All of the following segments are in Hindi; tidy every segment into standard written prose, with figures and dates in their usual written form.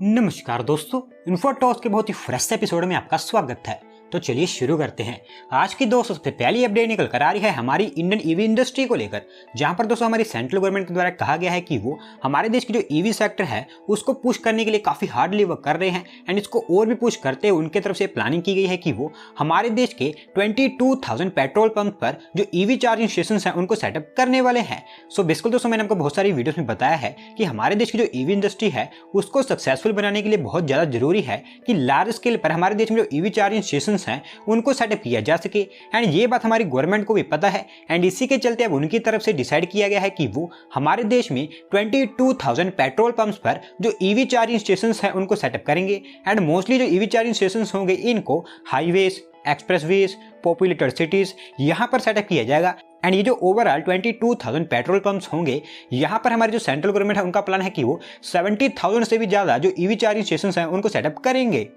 नमस्कार दोस्तों, इन्फोटॉस के बहुत ही फ्रेश एपिसोड में आपका स्वागत है। तो चलिए शुरू करते हैं। आज की दोस्तों सबसे पहली अपडेट निकल कर आ रही है हमारी इंडियन ईवी इंडस्ट्री को लेकर, जहां पर दोस्तों हमारी सेंट्रल गवर्नमेंट के द्वारा कहा गया है कि वो हमारे देश की जो ईवी सेक्टर है उसको पुश करने के लिए काफी हार्डली वर्क कर रहे हैं एंड इसको और भी पुश करते हुए उनके तरफ से प्लानिंग की गई है कि वो हमारे देश के 22,000 पेट्रोल पंप पर जो ईवी चार्जिंग स्टेशन है उनको सेटअप करने वाले हैं। सो बेसिकली दोस्तों मैंने आपको बहुत सारी वीडियोस में बताया है कि हमारे देश की जो ईवी इंडस्ट्री है उसको सक्सेसफुल बनाने के लिए बहुत ज्यादा जरूरी है कि लार्ज स्केल पर हमारे देश में जो ईवी चार्जिंग स्टेशन हैं उनको सेटअप किया जा सके एंड ये बात हमारी गवर्नमेंट को भी पता है एंड इसी के चलते अब उनकी तरफ से डिसाइड किया गया है कि वो हमारे देश में 22,000 पेट्रोल पंप्स पर जो ईवी चार्जिंग स्टेशंस हैं उनको सेटअप करेंगे एंड मोस्टली जो ईवी चार्जिंग स्टेशंस होंगे इनको हाईवेज, एक्सप्रेसवेज, पॉपुलेटेड सिटीज यहां पर सेटअप किया जाएगा। एंड ये जो ओवरऑल 22,000 पेट्रोल पंप्स होंगे यहाँ पर हमारी जो सेंट्रल गवर्नमेंट है उनका प्लान है कि वो 70,000 से भी ज्यादा जो ईवी चार्जिंग स्टेशंस हैं उनको सेटअप करेंगे।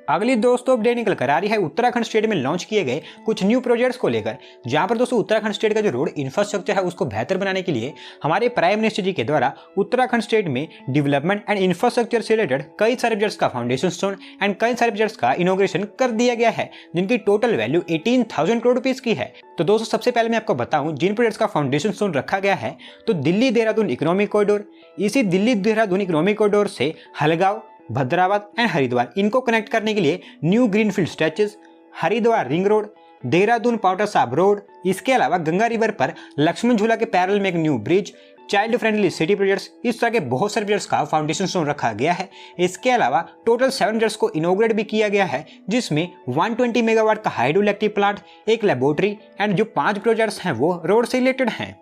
अगली दोस्तों अपडेट निकल कर आ रही है उत्तराखंड स्टेट में लॉन्च किए गए कुछ न्यू प्रोजेक्ट्स को लेकर, जहां पर दोस्तों उत्तराखंड स्टेट का जो रोड इंफ्रास्ट्रक्चर है उसको बेहतर बनाने के लिए हमारे प्राइम मिनिस्टर जी के द्वारा उत्तराखंड स्टेट में डेवलपमेंट एंड इंफ्रास्ट्रक्चर से रिलेटेड कई सारे प्रोजेक्ट्स का फाउंडेशन स्टोन एंड कई सारे प्रोजेक्ट्स का इनॉग्रेशन कर दिया गया है, जिनकी टोटल वैल्यू 18,000 करोड़ रुपीज की है। तो दोस्तों सबसे पहले मैं आपको बताऊं जिन प्रोजेक्ट्स का फाउंडेशन स्टोन रखा गया है तो दिल्ली देहरादून इकोनॉमिक कॉरिडोर, इसी दिल्ली देहरादून इकोनॉमिक कॉरिडोर से हलगांव, भद्रावत एंड हरिद्वार इनको कनेक्ट करने के लिए new greenfield stretches, Haridwar ring road, Dehradun Paonta Sahib road, इसके अलावा गंगा रिवर पर लक्ष्मण झूला के पैरेलल में एक new bridge, child friendly city projects, इस तरह के बहुत सारे प्रोजेक्ट्स का फाउंडेशन स्टोन रखा गया है। इसके अलावा टोटल 7 प्रोजेक्ट्स को इनॉग्रेट भी किया गया है, जिसमें 120 मेगावाट का हाइड्रो इलेक्ट्रिक प्लांट, एक लेबोरेटरी एंड जो 5 प्रोजेक्ट्स हैं वो रोड से रिलेटेड हैं।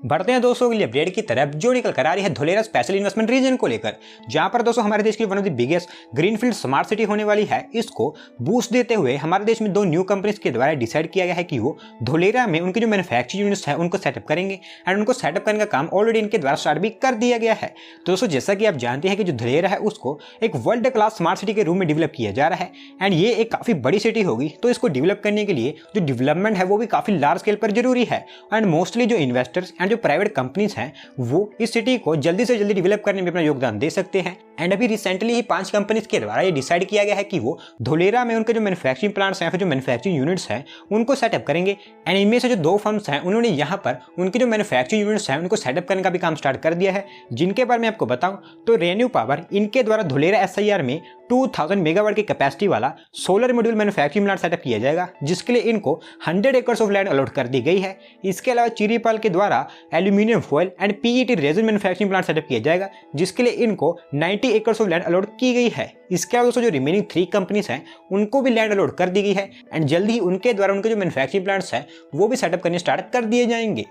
बढ़ते हैं दोस्तों अगली अपडेट की तरफ जो निकल कर आ रही है धोलेरा स्पेशल इन्वेस्टमेंट रीजन को लेकर, जहां पर दोस्तों हमारे देश की one of the biggest greenfield smart city होने वाली है। इसको बूस्ट देते हुए हमारे देश में 2 न्यू कंपनीज के द्वारा डिसाइड किया गया है कि वो धोलेरा में उनकी जो मैन्युफैक्चरिंग यूनिट्स है उनको सेटअप करेंगे एंड उनको सेटअप करने का काम ऑलरेडी इनके द्वारा स्टार्ट भी कर दिया गया है। तो दोस्तों जैसा कि आप जानते हैं कि जो धोलेरा है उसको एक वर्ल्ड क्लास स्मार्ट सिटी के रूप में डेवलप किया जा रहा है एंड ये एक काफी बड़ी सिटी होगी, तो इसको डेवलप करने के लिए जो डेवलपमेंट है वो भी काफी लार्ज स्केल पर जरूरी है एंड मोस्टली जो इन्वेस्टर्स एंड जो प्राइवेट कंपनीज हैं वो इस सिटी को जल्दी से जल्दी डेवलप करने में अपना योगदान दे सकते हैं। एंड अभी रिसेंटली ही 5 कंपनीज के द्वारा ये डिसाइड किया गया है कि वो धोलेरा में उनके जो मैन्युफैक्चरिंग प्लांट्स हैं फिर जो मैन्युफैक्चरिंग यूनिट्स हैं उनको सेटअप करेंगे एंड इनमें से जो 2 फर्म्स हैं उन्होंने यहाँ पर उनकी जो मैन्युफैक्चरिंग यूनिट्स हैं उनको सेटअप करने का भी काम स्टार्ट कर दिया है, जिनके बारे में आपको बताऊं तो रेन्यू पावर इनके द्वारा धोलेरा SIR में 2000 मेगावाट की कैपेसिटी वाला solar module manufacturing plant setup किया जाएगा, जिसके लिए इनको 100 एकर्स ऑफ लैंड अलॉट कर दी गई है। इसके अलावा चिरीपाल के द्वारा aluminium foil and PET resin manufacturing plant setup किया जाएगा, जिसके लिए इनको 90 एकर्स ऑफ लैंड अलॉट की गई है। इसके अलावा दोस्तों जो रिमेनिंग 3 कंपनीज हैं उनको भी लैंड अलॉट कर दी गई है एंड जल्द ही उनके द्वारा उनके जो मैन्युफैक्चरिंग प्लांट्स हैं वो भी सेटअप करने स्टार्ट कर दिए जाएंगे।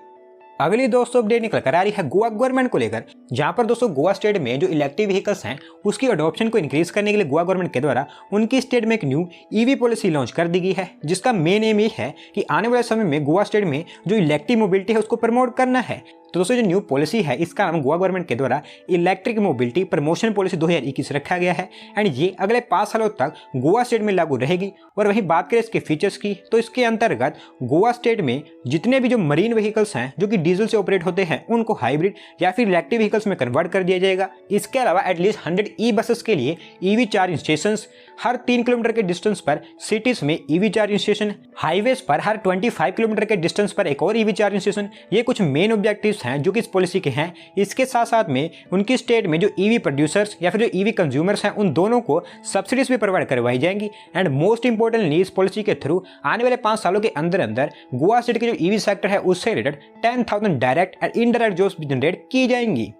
अगली दोस्तों अपडेट निकल कर आ रही है गोवा गवर्नमेंट को लेकर, जहां पर दोस्तों गोवा स्टेट में जो इलेक्ट्रिक व्हीकल्स हैं उसकी अडॉप्शन को इंक्रीज करने के लिए गोवा गवर्नमेंट के द्वारा उनकी स्टेट में एक न्यू EV पॉलिसी लॉन्च कर दी गई है, जिसका मेन एम ये है कि आने वाले समय में गोवा स्टेट में जो इलेक्ट्रिक मोबिलिटी है उसको प्रमोट करना है। तो दोस्तों जो न्यू पॉलिसी है इसका नाम गोवा गवर्नमेंट के द्वारा इलेक्ट्रिक मोबिलिटी प्रमोशन पॉलिसी 2021 रखा गया है एंड ये अगले 5 सालों तक गोवा स्टेट में लागू रहेगी। और वहीं बात करें इसके फीचर्स की तो इसके अंतर्गत गोवा स्टेट में जितने भी जो मरीन व्हीकल्स हैं जो कि डीजल से ऑपरेट होते हैं उनको हाइब्रिड या फिर इलेक्ट्रिक व्हीकल्स में कन्वर्ट कर दिया जाएगा। इसके अलावा एटलीस्ट 100 ई-बसेस के लिए EV चार्जिंग स्टेशन, हर 3 किलोमीटर के डिस्टेंस पर सिटीज में EV चार्जिंग स्टेशन, हाईवेज पर हर 25 किलोमीटर के डिस्टेंस पर एक और EV चार्जिंग स्टेशन, ये कुछ मेन ऑब्जेक्टिव्स हैं जो कि इस पॉलिसी के हैं। इसके साथ साथ में उनकी स्टेट में जो EV प्रोड्यूसर्स या फिर जो EV कंज्यूमर्स हैं उन दोनों को सब्सिडीज भी प्रोवाइड करवाई जाएंगी एंड मोस्ट इंपोर्टेंटली इस पॉलिसी के थ्रू आने वाले 5 सालों के अंदर अंदर गोवा स्टेट के जो EV सेक्टर है उससे related 10,000 direct and indirect jobs generate की जाएंगी।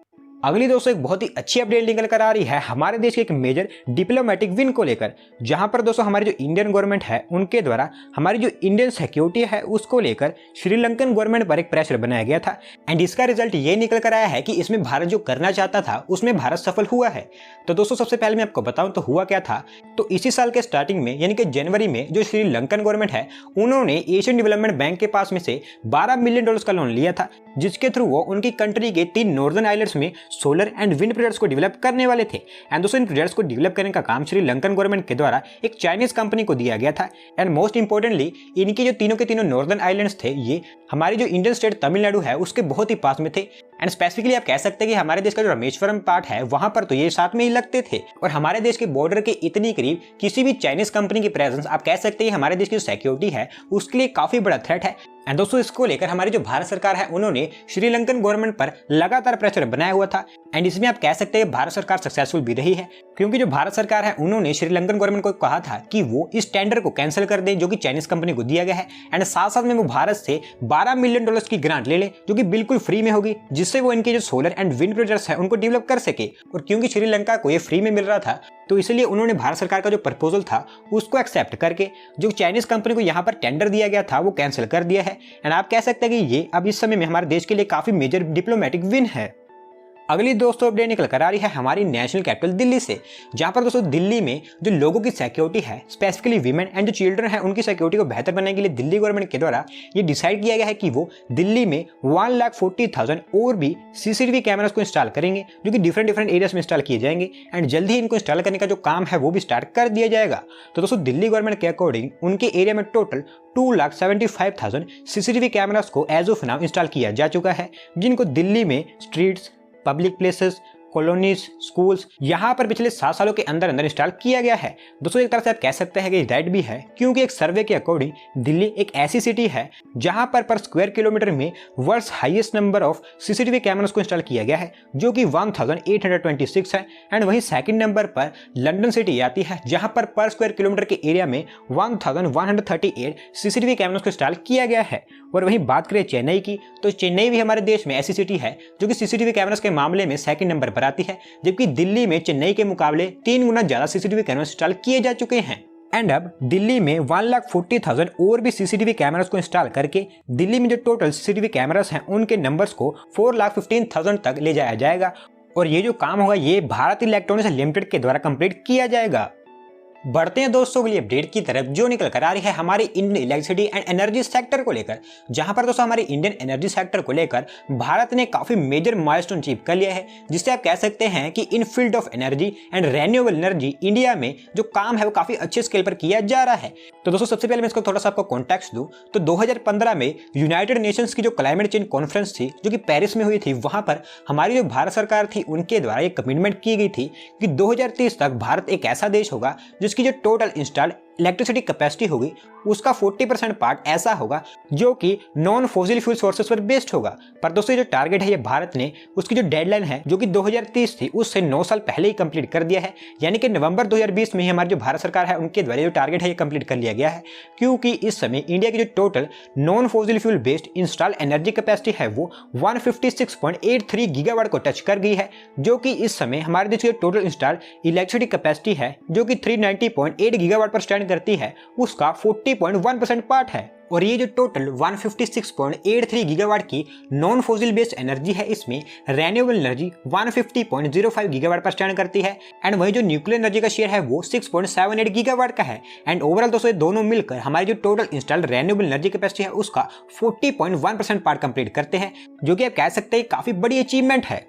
अगली दोस्तों एक बहुत ही अच्छी अपडेट निकल कर आ रही है हमारे देश के एक मेजर डिप्लोमेटिक विन को लेकर, जहां पर दोस्तों हमारी जो इंडियन गवर्नमेंट है उनके द्वारा हमारी जो इंडियन सिक्योरिटी है उसको लेकर श्रीलंकन गवर्नमेंट पर एक प्रेशर बनाया गया था एंड इसका रिजल्ट ये निकल कर आया है कि इसमें भारत जो करना चाहता था उसमें भारत सफल हुआ है। तो दोस्तों सबसे पहले मैं आपको बताऊं तो हुआ क्या था, तो इसी साल के स्टार्टिंग में यानी कि जनवरी में जो श्रीलंकन गवर्नमेंट है उन्होंने एशियन डेवलपमेंट बैंक के पास में से $12 मिलियन का लोन लिया था, जिसके थ्रू वो उनकी कंट्री के 3 नॉर्दर्न आइलैंड्स में सोलर एंड विंड प्रोजेक्ट्स को डेवलप करने वाले थे एंड दोस्तों इन प्रोजेक्ट्स को डेवलप करने का काम श्रीलंकन गवर्नमेंट के द्वारा एक चाइनीज कंपनी को दिया गया था एंड मोस्ट इंपोर्टेंटली इनके जो तीनों के तीनों नॉर्दर्न आइलैंड्स थे ये हमारी जो इंडियन स्टेट तमिलनाडु है उसके बहुत ही पास में थे एंड स्पेसिफिकली आप कह सकते हैं कि हमारे देश का जो रामेश्वरम पार्ट है वहां पर तो ये साथ में ही लगते थे और हमारे देश के बॉर्डर के इतनी करीब किसी भी चाइनीज कंपनी की प्रेजेंस आप कह सकते हैं हमारे देश की सिक्योरिटी है उसके लिए काफी बड़ा थ्रेट है। एंड दोस्तों इसको लेकर हमारी जो भारत सरकार है उन्होंने श्रीलंकन गवर्नमेंट पर लगातार प्रेशर बनाया हुआ था एंड इसमें आप कह सकते हैं भारत सरकार सक्सेसफुल भी रही है क्योंकि जो भारत सरकार है उन्होंने श्रीलंकन गवर्नमेंट को कहा था कि वो इस टेंडर को कैंसिल कर दे जो कि चाइनीज कंपनी को दिया गया है एंड साथ साथ में वो भारत से $12 मिलियन की ग्रांट ले जो कि बिल्कुल फ्री में होगी जिससे वो इनके जो सोलर एंड विंड प्रोजेक्ट्स है उनको डेवलप कर सके। और क्योंकि श्रीलंका को ये फ्री में मिल रहा था तो इसलिए उन्होंने भारत सरकार का जो प्रपोजल था उसको एक्सेप्ट करके जो चाइनीज कंपनी को यहाँ पर टेंडर दिया गया था वो कैंसिल कर दिया है। एंड आप कह सकते हैं कि ये अब इस समय में हमारे देश के लिए काफी मेजर डिप्लोमेटिक विन है। अगली दोस्तों अपडेट निकल कर आ रही है हमारी नेशनल कैपिटल दिल्ली से, जहां पर दोस्तों दिल्ली में जो लोगों की सिक्योरिटी है स्पेसिफिकली वीमेन एंड जो चिल्ड्रन है उनकी सिक्योरिटी को बेहतर बनाने के लिए दिल्ली गवर्नमेंट के द्वारा ये डिसाइड किया गया है कि वो दिल्ली में 1,40,000 और भी सीसीटीवी कैमरास को इंस्टॉल करेंगे जो कि डिफरेंट एरियाज में इंस्टॉल किए जाएंगे एंड जल्द ही इनको इंस्टॉल करने का जो काम है वो भी स्टार्ट कर दिया जाएगा। तो दोस्तों दिल्ली गवर्नमेंट के अकॉर्डिंग उनके एरिया में टोटल 2,75,000 सीसीटीवी कैमरास को एज ऑफ नाउ इंस्टॉल किया जा चुका है जिनको दिल्ली में streets, public places, colonies, schools यहाँ पर पिछले 7 सालों के अंदर इंस्टॉल किया गया है। दोस्तों एक तरह से आप कह सकते हैं कि राइट भी है क्योंकि एक सर्वे के अकॉर्डिंग दिल्ली एक ऐसी सिटी है जहां पर स्क्वायर किलोमीटर में world's highest number of CCTV cameras को इंस्टॉल किया गया है जो कि 1826 है। एंड वहीं सेकंड नंबर पर लंदन सिटी आती है जहां पर स्क्वायर किलोमीटर के एरिया में 1138 सीसीटीवी कैमरास को इंस्टॉल किया गया है। और वहीं बात करें चेन्नई की तो चेन्नई भी हमारे देश में ऐसी सिटी है जो कि सीसीटीवी कैमरास के मामले में सेकंड नंबर पर आती है, जबकि दिल्ली में चेन्नई के मुकाबले 3 गुना ज्यादा सीसीटीवी कैमरास इंस्टॉल किए जा चुके हैं। एंड अब दिल्ली में 1,40,000 और भी सीसीटीवी कैमरास को इंस्टॉल करके दिल्ली में जो टोटल सीसीटीवी कैमरास हैं उनके नंबर्स को 4,15,000 तक ले जाया जाएगा और ये जो काम होगा ये भारत इलेक्ट्रॉनिक्स लिमिटेड के द्वारा कंप्लीट किया जाएगा। बढ़ते हैं दोस्तों अगली अपडेट की तरफ जो निकल कर आ रही है हमारी Indian electricity and energy sector को लेकर, जहां पर दोस्तों हमारे इंडियन एनर्जी सेक्टर को लेकर भारत ने काफी मेजर माइलस्टोन अचीव कर लिया है जिससे आप कह सकते हैं कि in field of energy and renewable energy India में जो काम है वो काफी अच्छे स्केल पर किया जा रहा है। तो दोस्तों सबसे पहले मैं इसको थोड़ा सा आपको कॉन्टेक्स्ट दूं तो 2015 में यूनाइटेड नेशंस की जो क्लाइमेट चेंज कॉन्फ्रेंस थी जो कि पेरिस में हुई थी वहां पर हमारी जो भारत सरकार थी उनके द्वारा एक कमिटमेंट की गई थी कि 2030 तक भारत एक ऐसा देश होगा जिसकी जो टोटल इंस्टॉल्ड इलेक्ट्रिसिटी कैपेसिटी होगी उसका 40% पार्ट ऐसा होगा जो कि नॉन फॉसिल फ्यूल सोर्सेस पर बेस्ड होगा। पर दोस्तों जो टारगेट है ये भारत ने उसकी जो डेडलाइन है जो कि 2030 थी उससे 9 साल पहले ही कंप्लीट कर दिया है, यानी कि नवंबर 2020 में ही हमारी जो भारत सरकार है उनके द्वारा जो टारगेट है ये कंप्लीट कर लिया गया है क्योंकि इस समय इंडिया की जो total non fossil fuel based install energy capacity है वो 156.83 गीगावाट को टच कर गई है जो कि इस समय हमारे देश की टोटल इंस्टॉल इलेक्ट्रिसिटी कैपेसिटी है जो कि 390.8 गीगावाट पर स्टैंड करती है उसका 40.1% पार्ट है। और ये जो टोटल 156.83 गीगावाट की नॉन फॉसिल बेस्ड एनर्जी है इसमें रेन्यूएबल एनर्जी 150.05 गीगावाट पर स्टैंड करती है एंड वही जो न्यूक्लियर एनर्जी का शेयर है वो 6.78 गीगावाट का है। एंड ओवरऑल दोस्तों ये दोनों मिलकर हमारी जो total installed renewable energy capacity है उसका 40.1% पार्ट कंप्लीट करते हैं जो कि आप कह सकते हैं काफी बड़ी अचीवमेंट है।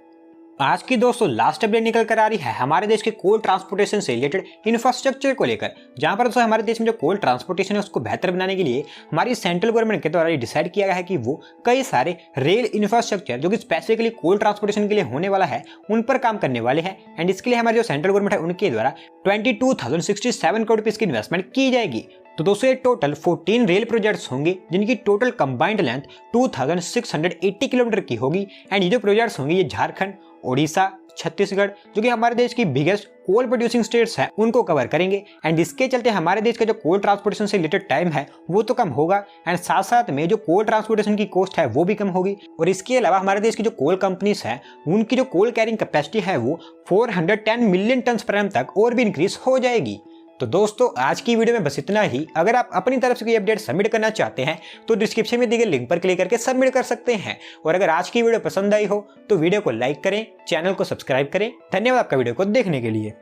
आज की दोस्तों लास्ट अपडेट निकल कर आ रही है हमारे देश के कोल ट्रांसपोर्टेशन से रिलेटेड इंफ्रास्ट्रक्चर को लेकर, जहां पर दोस्तों हमारे देश में जो कोल ट्रांसपोर्टेशन है उसको बेहतर बनाने के लिए हमारी सेंट्रल गवर्नमेंट के द्वारा डिसाइड किया गया है कि वो कई सारे रेल इंफ्रास्ट्रक्चर जो कि स्पेसिफिकली कोल ट्रांसपोर्टेशन के लिए होने वाला है उन पर काम करने वाले हैं। एंड इसके लिए हमारी जो सेंट्रल गवर्नमेंट है उनके द्वारा 22,067 करोड़ रुपीज की इन्वेस्टमेंट की जाएगी। तो दोस्तों ये टोटल 14 रेल प्रोजेक्ट्स होंगे जिनकी टोटल कंबाइंड लेंथ 2680 किलोमीटर की होगी। एंड ये जो प्रोजेक्ट्स होंगे ये झारखंड, ओडिशा, छत्तीसगढ़ जो कि हमारे देश की बिगेस्ट कोल प्रोड्यूसिंग स्टेट्स हैं उनको कवर करेंगे। एंड इसके चलते हमारे देश का जो कोल ट्रांसपोर्टेशन से रिलेटेड टाइम है वो तो कम होगा एंड साथ साथ में जो कोल ट्रांसपोर्टेशन की कॉस्ट है वो भी कम होगी। और इसके अलावा हमारे देश की जो कोल कंपनीज है उनकी जो कोल कैरिंग कैपेसिटी है वो 410 मिलियन टन पर एनम तक और भी इंक्रीज हो जाएगी। तो दोस्तों आज की वीडियो में बस इतना ही। अगर आप अपनी तरफ से कोई अपडेट सबमिट करना चाहते हैं तो डिस्क्रिप्शन में दिए गए लिंक पर क्लिक करके सबमिट कर सकते हैं। और अगर आज की वीडियो पसंद आई हो तो वीडियो को लाइक करें, चैनल को सब्सक्राइब करें। धन्यवाद आपका वीडियो को देखने के लिए।